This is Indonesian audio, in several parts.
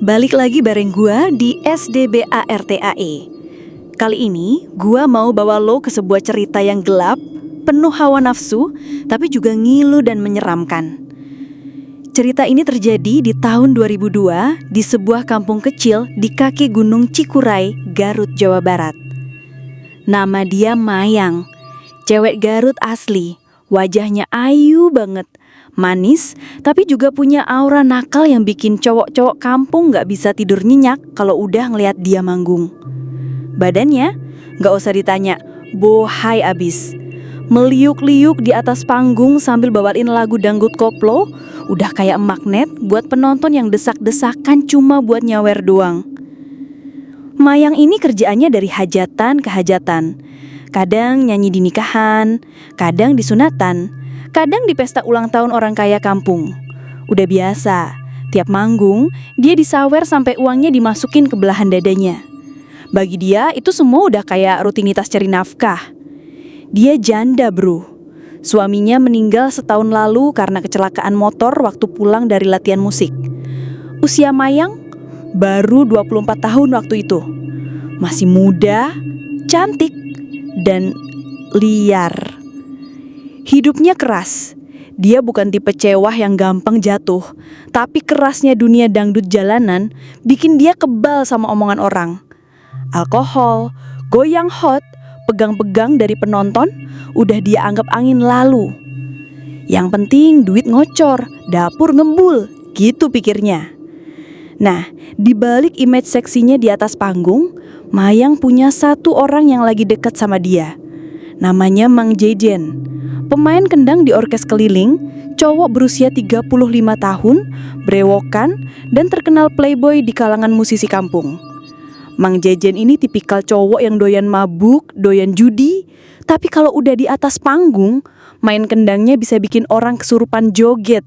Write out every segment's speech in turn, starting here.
Balik lagi bareng gua di SDBARTAE. Kali ini gua mau bawa lo ke sebuah cerita yang gelap, penuh hawa nafsu, tapi juga ngilu dan menyeramkan. Cerita ini terjadi di tahun 2002 di sebuah kampung kecil di kaki Gunung Cikuray, Garut, Jawa Barat. Nama dia Mayang, cewek Garut asli, wajahnya ayu banget. Manis, tapi juga punya aura nakal yang bikin cowok-cowok kampung gak bisa tidur nyenyak kalau udah ngeliat dia manggung. Badannya gak usah ditanya, bohai abis. Meliuk-liuk di atas panggung sambil bawain lagu dangdut koplo, udah kayak magnet buat penonton yang desak-desakan cuma buat nyawer doang. Mayang ini kerjaannya dari hajatan ke hajatan. Kadang nyanyi di nikahan, kadang di sunatan, kadang di pesta ulang tahun orang kaya kampung. Udah biasa, tiap manggung dia disawer sampai uangnya dimasukin ke belahan dadanya. Bagi dia itu semua udah kayak rutinitas cari nafkah. Dia janda bro. Suaminya meninggal setahun lalu karena kecelakaan motor waktu pulang dari latihan musik. Usia Mayang baru 24 tahun waktu itu. Masih muda, cantik, dan liar. Hidupnya keras. Dia bukan tipe cewek yang gampang jatuh, tapi kerasnya dunia dangdut jalanan bikin dia kebal sama omongan orang. Alkohol, goyang hot, pegang-pegang dari penonton, udah dia anggap angin lalu. Yang penting duit ngocor, dapur ngembul, gitu pikirnya. Nah, di balik image seksinya di atas panggung, Mayang punya satu orang yang lagi dekat sama dia. Namanya Mang Jejen. Pemain kendang di orkes keliling, cowok berusia 35 tahun, brewokan, dan terkenal playboy di kalangan musisi kampung. Mang Jejen ini tipikal cowok yang doyan mabuk, doyan judi, tapi kalau udah di atas panggung, main kendangnya bisa bikin orang kesurupan joget.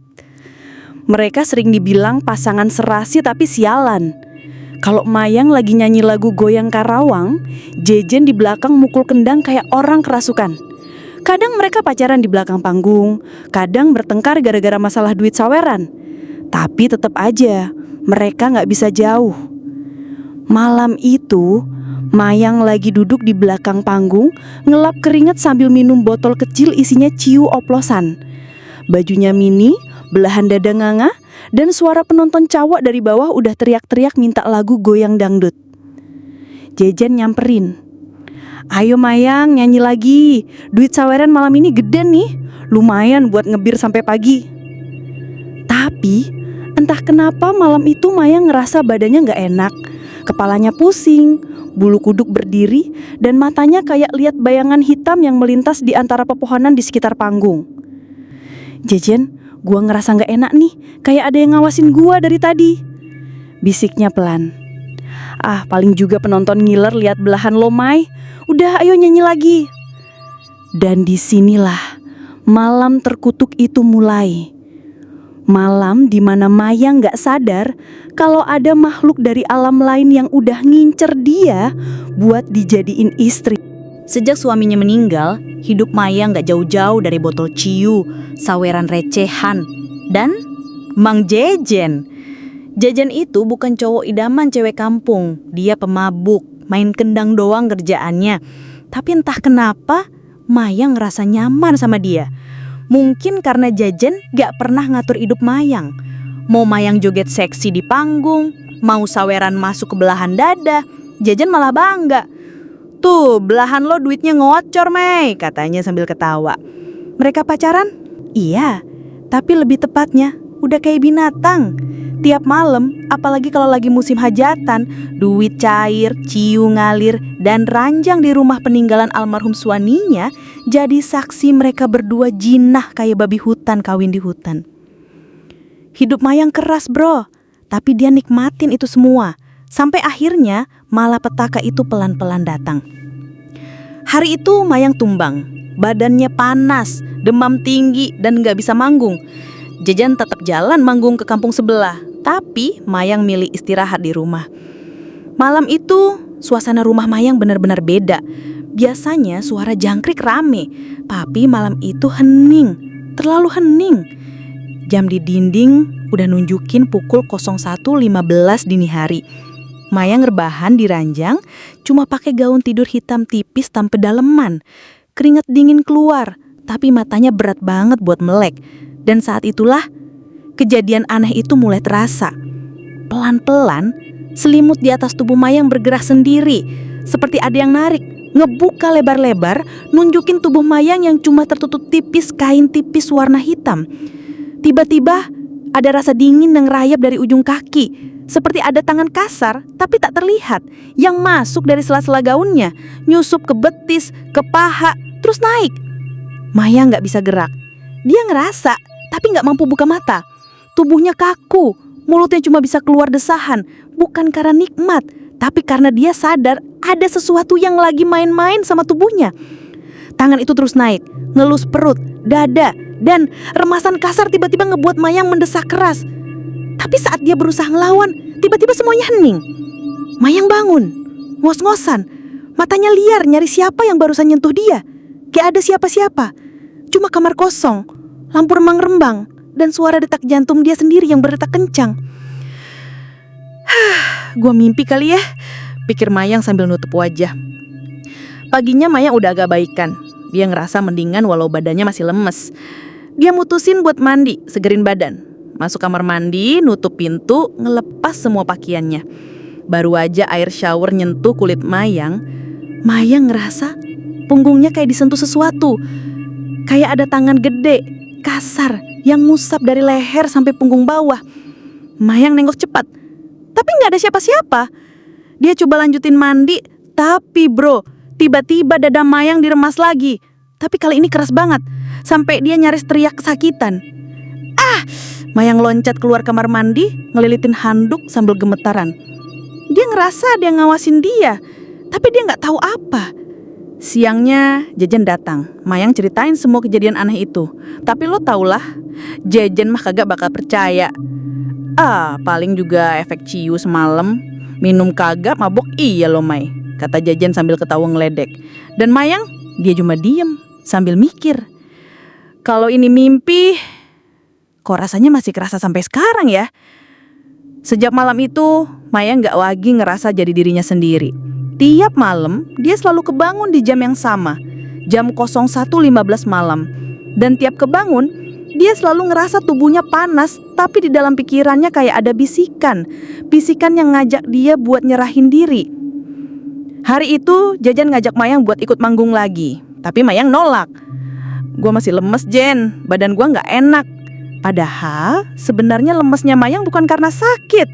Mereka sering dibilang pasangan serasi tapi sialan. Kalau Mayang lagi nyanyi lagu Goyang Karawang, Jejen di belakang mukul kendang kayak orang kerasukan. Kadang mereka pacaran di belakang panggung, kadang bertengkar gara-gara masalah duit saweran. Tapi tetap aja, mereka gak bisa jauh. Malam itu, Mayang lagi duduk di belakang panggung, ngelap keringat sambil minum botol kecil isinya ciu oplosan. Bajunya mini, belahan dada nganga, dan suara penonton cowok dari bawah udah teriak-teriak minta lagu goyang dangdut. Jejen nyamperin. Ayo Mayang nyanyi lagi, duit saweran malam ini gede nih, lumayan buat ngebir sampai pagi. Tapi entah kenapa malam itu Mayang ngerasa badannya gak enak, kepalanya pusing, bulu kuduk berdiri, dan matanya kayak lihat bayangan hitam yang melintas di antara pepohonan di sekitar panggung. Jejen, gua ngerasa gak enak nih, kayak ada yang ngawasin gua dari tadi, bisiknya pelan. Paling juga penonton ngiler lihat belahan lo May. Udah ayo nyanyi lagi. Dan disinilah malam terkutuk itu mulai. Malam dimana Mayang gak sadar kalau ada makhluk dari alam lain yang udah ngincer dia buat dijadiin istri. Sejak suaminya meninggal, hidup Mayang gak jauh-jauh dari botol ciu, saweran recehan, dan Mang Jejen. Jejen itu bukan cowok idaman cewek kampung. Dia pemabuk, main kendang doang kerjaannya. Tapi entah kenapa Mayang ngerasa nyaman sama dia. Mungkin karena Jejen gak pernah ngatur hidup Mayang. Mau Mayang joget seksi di panggung, mau saweran masuk ke belahan dada, Jejen malah bangga. Tuh belahan lo duitnya ngocor Mei, katanya sambil ketawa. Mereka pacaran? Iya, tapi lebih tepatnya udah kayak binatang. Tiap malam, apalagi kalau lagi musim hajatan, duit cair, ciu ngalir, dan ranjang di rumah peninggalan almarhum suaminya jadi saksi mereka berdua jinah kayak babi hutan kawin di hutan. Hidup Mayang keras bro, tapi dia nikmatin itu semua. Sampai akhirnya malapetaka itu pelan-pelan datang. Hari itu Mayang tumbang, badannya panas, demam tinggi, dan gak bisa manggung. Jejen tetap jalan manggung ke kampung sebelah, tapi Mayang milih istirahat di rumah. Malam itu suasana rumah Mayang benar-benar beda. Biasanya suara jangkrik rame, tapi malam itu hening, terlalu hening. Jam di dinding udah nunjukin pukul 01.15 dini hari. Mayang rebahan di ranjang, cuma pakai gaun tidur hitam tipis tanpa daleman. Keringat dingin keluar, tapi matanya berat banget buat melek. Dan saat itulah kejadian aneh itu mulai terasa. Pelan-pelan, selimut di atas tubuh Mayang bergerak sendiri, seperti ada yang narik, ngebuka lebar-lebar, nunjukin tubuh Mayang yang cuma tertutup tipis kain tipis warna hitam. Tiba-tiba ada rasa dingin yang rayap dari ujung kaki, seperti ada tangan kasar tapi tak terlihat yang masuk dari sela-sela gaunnya, nyusup ke betis, ke paha, terus naik. Mayang gak bisa gerak. Dia ngerasa tapi gak mampu buka mata. Tubuhnya kaku, mulutnya cuma bisa keluar desahan, bukan karena nikmat, tapi karena dia sadar ada sesuatu yang lagi main-main sama tubuhnya. Tangan itu terus naik, ngelus perut, dada, dan remasan kasar tiba-tiba ngebuat Mayang mendesak keras. Tapi saat dia berusaha ngelawan, tiba-tiba semuanya hening. Mayang bangun, ngos-ngosan, matanya liar nyari siapa yang barusan nyentuh dia. Gak ada siapa-siapa, cuma kamar kosong, lampu remang-rembang, dan suara detak jantung dia sendiri yang berdetak kencang. Gua mimpi kali ya, pikir Mayang sambil nutup wajah. Paginya Mayang udah agak baikan. Dia ngerasa mendingan walau badannya masih lemes. Dia mutusin buat mandi, segerin badan. Masuk kamar mandi, nutup pintu, ngelepas semua pakaiannya. Baru aja air shower nyentuh kulit Mayang, Mayang ngerasa punggungnya kayak disentuh sesuatu. Kayak ada tangan gede, kasar, yang ngusap dari leher sampai punggung bawah. Mayang nengok cepat, tapi gak ada siapa-siapa. Dia coba lanjutin mandi, tapi bro, tiba-tiba dada Mayang diremas lagi. Tapi kali ini keras banget, sampai dia nyaris teriak kesakitan. Mayang loncat keluar kamar mandi, ngelilitin handuk sambil gemetaran. Dia ngerasa ada yang ngawasin dia, tapi dia gak tahu apa. Siangnya Jejen datang. Mayang ceritain semua kejadian aneh itu. Tapi lo tau lah, Jejen mah kagak bakal percaya. Paling juga efek ciu semalam. Minum kagak, mabok iya lo May, kata Jejen sambil ketawa ngeledek. Dan Mayang, dia cuma diem sambil mikir. Kalau ini mimpi, kok rasanya masih kerasa sampai sekarang ya? Sejak malam itu, Mayang gak lagi ngerasa jadi dirinya sendiri. Tiap malam, dia selalu kebangun di jam yang sama, jam 01.15 malam. Dan tiap kebangun, dia selalu ngerasa tubuhnya panas, tapi di dalam pikirannya kayak ada bisikan. Bisikan yang ngajak dia buat nyerahin diri. Hari itu, Jejen ngajak Mayang buat ikut manggung lagi. Tapi Mayang nolak. Gua masih lemes, Jen, badan gua gak enak. Padahal sebenarnya lemesnya Mayang bukan karena sakit,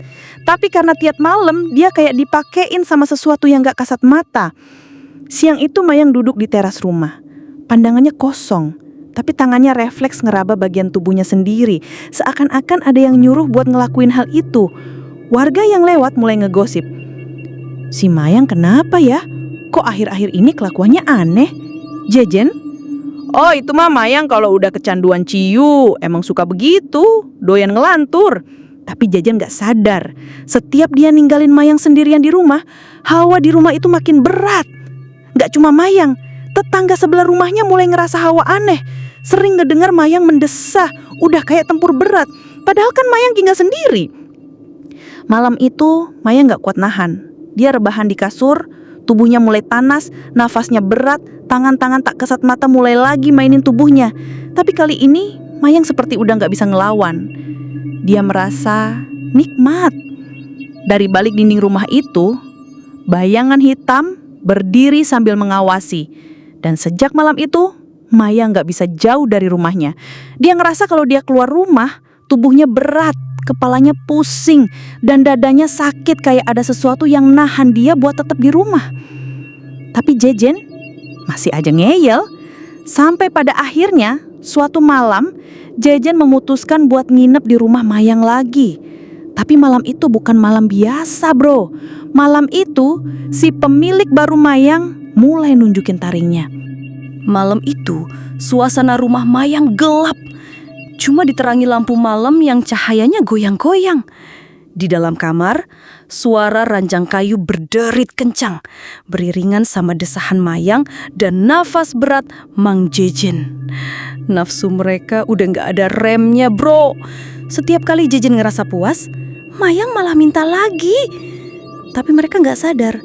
tapi karena tiap malam dia kayak dipakein sama sesuatu yang gak kasat mata. Siang itu Mayang duduk di teras rumah. Pandangannya kosong, tapi tangannya refleks ngeraba bagian tubuhnya sendiri. Seakan-akan ada yang nyuruh buat ngelakuin hal itu. Warga yang lewat mulai ngegosip. Si Mayang kenapa ya? Kok akhir-akhir ini kelakuannya aneh? Jejen? Oh itu mah Mayang kalau udah kecanduan ciu, emang suka begitu, doyan ngelantur. Tapi Jejen gak sadar, setiap dia ninggalin Mayang sendirian di rumah, hawa di rumah itu makin berat. Gak cuma Mayang, tetangga sebelah rumahnya mulai ngerasa hawa aneh. Sering ngedengar Mayang mendesah, udah kayak tempur berat. Padahal kan Mayang tinggal sendiri. Malam itu Mayang gak kuat nahan. Dia rebahan di kasur, tubuhnya mulai panas, nafasnya berat, tangan-tangan tak kasat mata mulai lagi mainin tubuhnya. Tapi kali ini Mayang seperti udah gak bisa ngelawan. Dia merasa nikmat. Dari balik dinding rumah itu, bayangan hitam berdiri sambil mengawasi. Dan sejak malam itu, Mayang gak bisa jauh dari rumahnya. Dia ngerasa kalau dia keluar rumah, tubuhnya berat, kepalanya pusing, dan dadanya sakit kayak ada sesuatu yang nahan dia buat tetap di rumah. Tapi Jejen masih aja ngeyel. Sampai pada akhirnya, suatu malam, Jejen memutuskan buat nginep di rumah Mayang lagi. Tapi malam itu bukan malam biasa, bro. Malam itu, si pemilik baru Mayang mulai nunjukin taringnya. Malam itu, suasana rumah Mayang gelap. Cuma diterangi lampu malam yang cahayanya goyang-goyang. Di dalam kamar, suara ranjang kayu berderit kencang, beriringan sama desahan Mayang dan nafas berat Mang Jejen. Nafsu mereka udah gak ada remnya, bro. Setiap kali Jejen ngerasa puas, Mayang malah minta lagi. Tapi mereka gak sadar,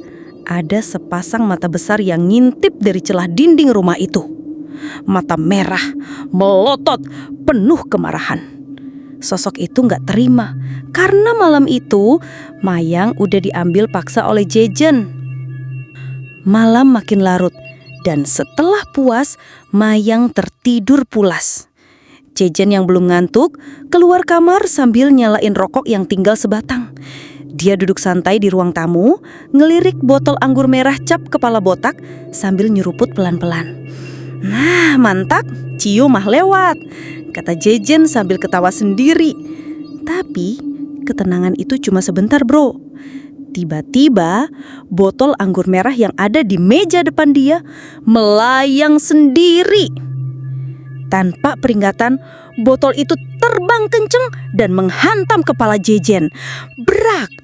ada sepasang mata besar yang ngintip dari celah dinding rumah itu. Mata merah, melotot, penuh kemarahan. Sosok itu gak terima, karena malam itu Mayang udah diambil paksa oleh Jejen. Malam makin larut, dan setelah puas, Mayang tertidur pulas. Jejen yang belum ngantuk keluar kamar sambil nyalain rokok yang tinggal sebatang. Dia duduk santai di ruang tamu, ngelirik botol anggur merah cap kepala botak sambil nyeruput pelan-pelan. "Nah, mantap, Ciu mah lewat," kata Jejen sambil ketawa sendiri. Tapi ketenangan itu cuma sebentar, bro. Tiba-tiba botol anggur merah yang ada di meja depan dia melayang sendiri. Tanpa peringatan, botol itu terbang kenceng dan menghantam kepala Jejen. Brak!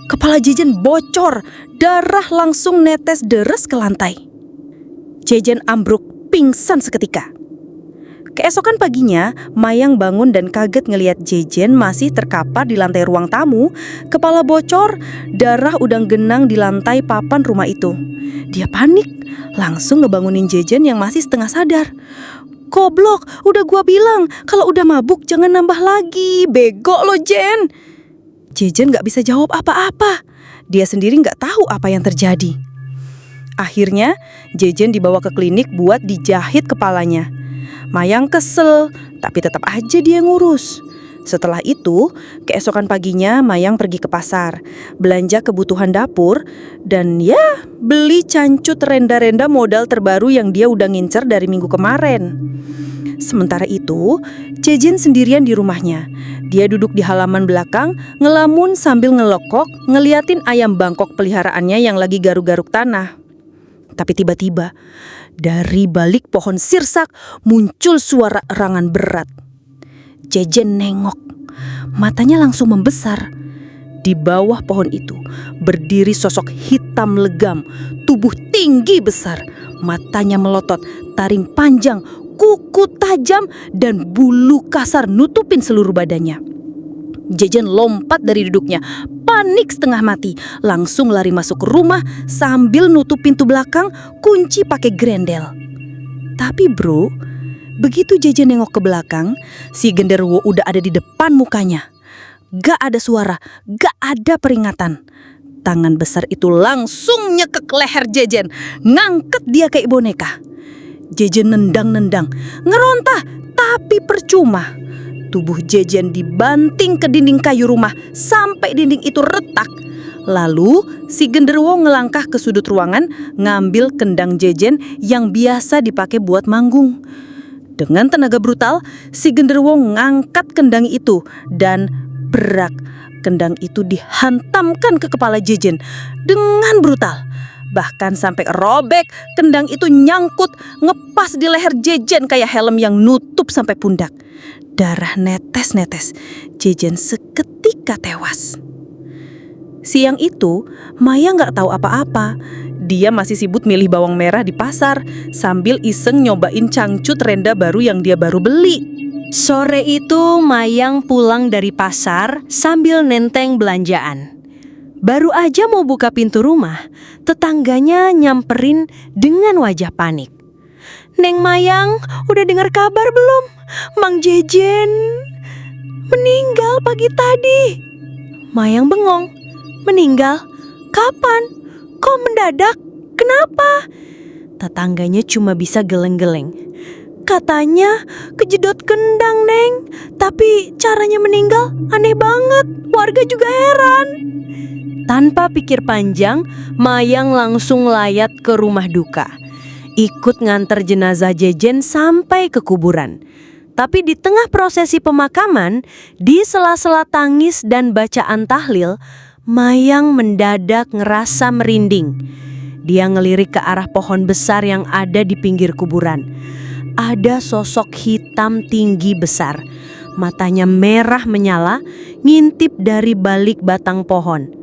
Kepala Jejen bocor, darah langsung netes deres ke lantai. Jejen ambruk pingsan seketika. Keesokan paginya, Mayang bangun dan kaget ngelihat Jejen masih terkapar di lantai ruang tamu, kepala bocor, darah udang genang di lantai papan rumah itu. Dia panik, langsung ngebangunin Jejen yang masih setengah sadar. "Goblok, udah gua bilang kalau udah mabuk jangan nambah lagi, bego lo Jen." Jejen gak bisa jawab apa-apa. Dia sendiri gak tahu apa yang terjadi. Akhirnya Jejen dibawa ke klinik buat dijahit kepalanya. Mayang kesel, tapi tetap aja dia ngurus. Setelah itu, keesokan paginya Mayang pergi ke pasar, belanja kebutuhan dapur, dan ya beli cancut renda-renda modal terbaru yang dia udah ngincer dari minggu kemarin. Sementara itu, Jejen sendirian di rumahnya. Dia duduk di halaman belakang, ngelamun sambil ngelokok, ngeliatin ayam Bangkok peliharaannya yang lagi garuk-garuk tanah. Tapi tiba-tiba, dari balik pohon sirsak muncul suara erangan berat. Jejen nengok, matanya langsung membesar. Di bawah pohon itu berdiri sosok hitam legam, tubuh tinggi besar, matanya melotot, taring panjang, kuku tajam, dan bulu kasar nutupin seluruh badannya. Jejen lompat dari duduknya, panik setengah mati, langsung lari masuk ke rumah sambil nutup pintu belakang, kunci pakai grendel. Tapi bro, begitu Jejen nengok ke belakang, si genderuwo udah ada di depan mukanya. Gak ada suara, gak ada peringatan. Tangan besar itu langsung nyekek leher Jejen, ngangkat dia kayak boneka. Jejen nendang-nendang, ngerontah, tapi percuma. Tubuh Jejen dibanting ke dinding kayu rumah sampai dinding itu retak. Lalu si genderuwo ngelangkah ke sudut ruangan, ngambil kendang Jejen yang biasa dipakai buat manggung. Dengan tenaga brutal, si genderuwo ngangkat kendang itu dan berak. Kendang itu dihantamkan ke kepala Jejen dengan brutal. Bahkan sampai robek, kendang itu nyangkut, ngepas di leher Jejen kayak helm yang nutup sampai pundak. Darah netes-netes, Jejen seketika tewas. Siang itu, Maya gak tahu apa-apa. Dia masih sibuk milih bawang merah di pasar, sambil iseng nyobain cangcut renda baru yang dia baru beli. Sore itu Mayang pulang dari pasar sambil nenteng belanjaan. Baru aja mau buka pintu rumah, tetangganya nyamperin dengan wajah panik. "Neng Mayang, udah dengar kabar belum? Mang Jejen meninggal pagi tadi." Mayang bengong. "Meninggal? Kapan? Kok mendadak? Kenapa?" Tetangganya cuma bisa geleng-geleng. "Katanya kejedot kendang, Neng. Tapi caranya meninggal aneh banget. Warga juga heran." Tanpa pikir panjang, Mayang langsung layat ke rumah duka. Ikut nganter jenazah Jejen sampai ke kuburan. Tapi di tengah prosesi pemakaman, di sela-sela tangis dan bacaan tahlil, Mayang mendadak ngerasa merinding. Dia ngelirik ke arah pohon besar yang ada di pinggir kuburan. Ada sosok hitam tinggi besar. Matanya merah menyala, ngintip dari balik batang pohon.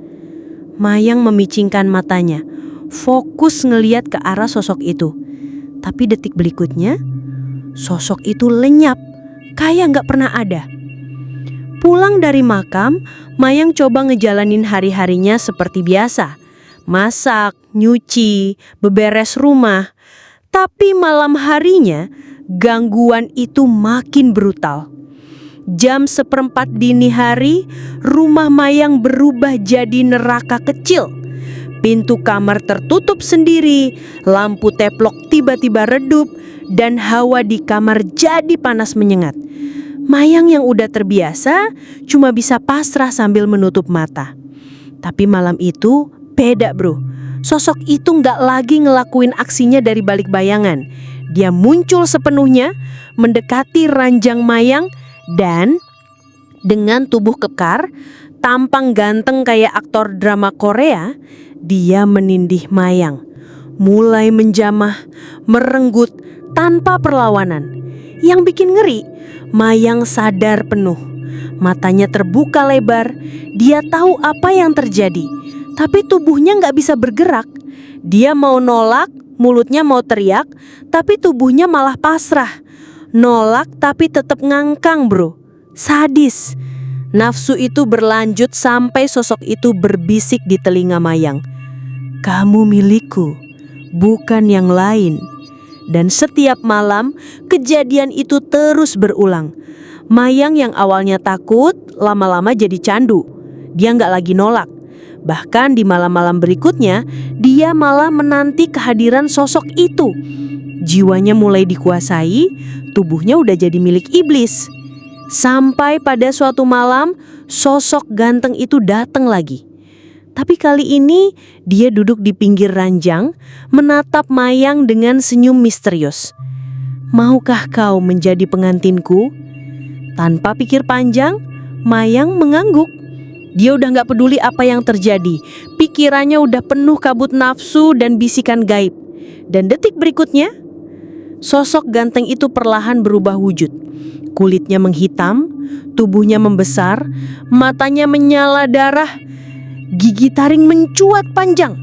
Mayang memicingkan matanya, fokus ngeliat ke arah sosok itu. Tapi detik berikutnya, sosok itu lenyap, kayak nggak pernah ada. Pulang dari makam, Mayang coba ngejalanin hari-harinya seperti biasa. Masak, nyuci, beberes rumah. Tapi malam harinya, gangguan itu makin brutal. Jam 1:15 dini hari, rumah Mayang berubah jadi neraka kecil. Pintu kamar tertutup sendiri, lampu teplok tiba-tiba redup, dan hawa di kamar jadi panas menyengat. Mayang yang udah terbiasa cuma bisa pasrah sambil menutup mata. Tapi malam itu beda bro. Sosok itu nggak lagi ngelakuin aksinya dari balik bayangan. Dia muncul sepenuhnya, mendekati ranjang Mayang, dan dengan tubuh kekar, tampang ganteng kayak aktor drama Korea, dia menindih Mayang. Mulai menjamah, merenggut tanpa perlawanan. Yang bikin ngeri, Mayang sadar penuh. Matanya terbuka lebar, dia tahu apa yang terjadi. Tapi tubuhnya nggak bisa bergerak. Dia mau nolak, mulutnya mau teriak, tapi tubuhnya malah pasrah. Nolak tapi tetap ngangkang bro. Sadis. Nafsu itu berlanjut sampai sosok itu berbisik di telinga Mayang. Kamu milikku, bukan yang lain. Dan setiap malam, kejadian itu terus berulang. Mayang yang awalnya takut, lama-lama jadi candu. Dia nggak lagi nolak. Bahkan di malam-malam berikutnya, dia malah menanti kehadiran sosok itu. Jiwanya mulai dikuasai, tubuhnya udah jadi milik iblis. Sampai pada suatu malam, sosok ganteng itu datang lagi. Tapi kali ini dia duduk di pinggir ranjang, menatap Mayang dengan senyum misterius. Maukah kau menjadi pengantinku? Tanpa pikir panjang, Mayang mengangguk. Dia udah gak peduli apa yang terjadi. Pikirannya udah penuh kabut nafsu dan bisikan gaib. Dan detik berikutnya, sosok ganteng itu perlahan berubah wujud. Kulitnya menghitam, tubuhnya membesar, matanya menyala darah. Gigi taring mencuat panjang,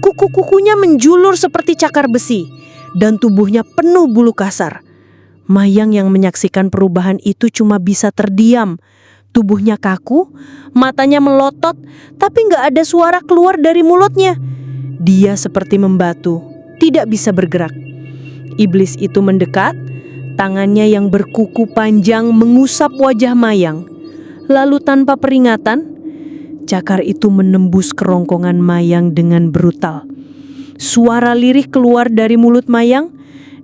kuku-kukunya menjulur seperti cakar besi, dan tubuhnya penuh bulu kasar. Mayang yang menyaksikan perubahan itu cuma bisa terdiam. Tubuhnya kaku, matanya melotot, tapi gak ada suara keluar dari mulutnya. Dia seperti membatu, tidak bisa bergerak. Iblis itu mendekat, tangannya yang berkuku panjang mengusap wajah Mayang. Lalu tanpa peringatan, cakar itu menembus kerongkongan Mayang dengan brutal. Suara lirih keluar dari mulut Mayang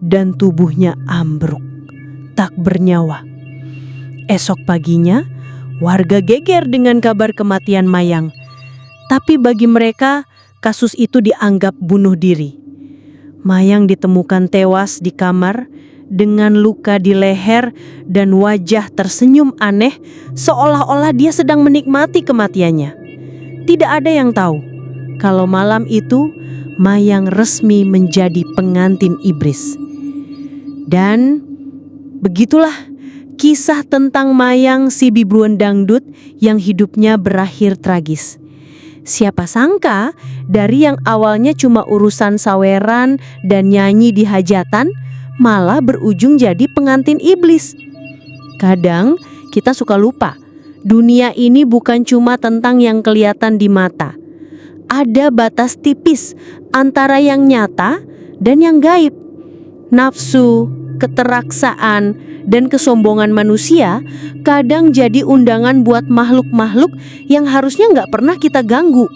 dan tubuhnya ambruk, tak bernyawa. Esok paginya, warga geger dengan kabar kematian Mayang. Tapi bagi mereka, kasus itu dianggap bunuh diri. Mayang ditemukan tewas di kamar dengan luka di leher dan wajah tersenyum aneh, seolah-olah dia sedang menikmati kematiannya. Tidak ada yang tahu kalau malam itu Mayang resmi menjadi pengantin iblis. Dan begitulah kisah tentang Mayang si bibruan dangdut yang hidupnya berakhir tragis. Siapa sangka dari yang awalnya cuma urusan saweran dan nyanyi di hajatan, malah berujung jadi pengantin iblis. Kadang kita suka lupa, dunia ini bukan cuma tentang yang kelihatan di mata. Ada batas tipis antara yang nyata dan yang gaib. Nafsu, keteraksaan, dan kesombongan manusia kadang jadi undangan buat makhluk-makhluk yang harusnya nggak pernah kita ganggu.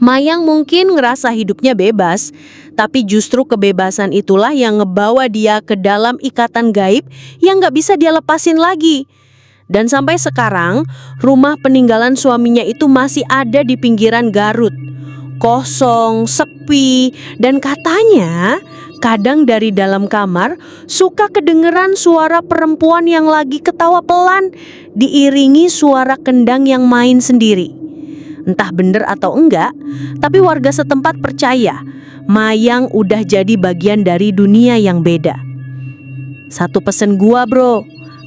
Mayang mungkin ngerasa hidupnya bebas, tapi justru kebebasan itulah yang ngebawa dia ke dalam ikatan gaib yang gak bisa dia lepasin lagi. Dan sampai sekarang, rumah peninggalan suaminya itu masih ada di pinggiran Garut. Kosong, sepi, dan katanya kadang dari dalam kamar suka kedengeran suara perempuan yang lagi ketawa pelan, diiringi suara kendang yang main sendiri. Entah bener atau enggak, tapi warga setempat percaya Mayang udah jadi bagian dari dunia yang beda. Satu pesen gua bro,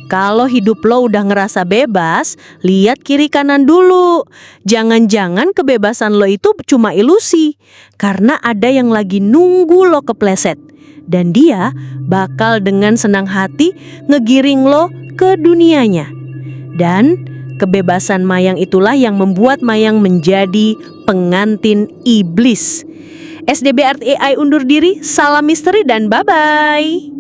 Kalau hidup lo udah ngerasa bebas, lihat kiri kanan dulu. Jangan-jangan kebebasan lo itu cuma ilusi, karena ada yang lagi nunggu lo kepleset. Dan dia bakal dengan senang hati ngegiring lo ke dunianya. Dan kebebasan Mayang itulah yang membuat Mayang menjadi pengantin iblis. SDB RTI undur diri, salam misteri dan bye-bye.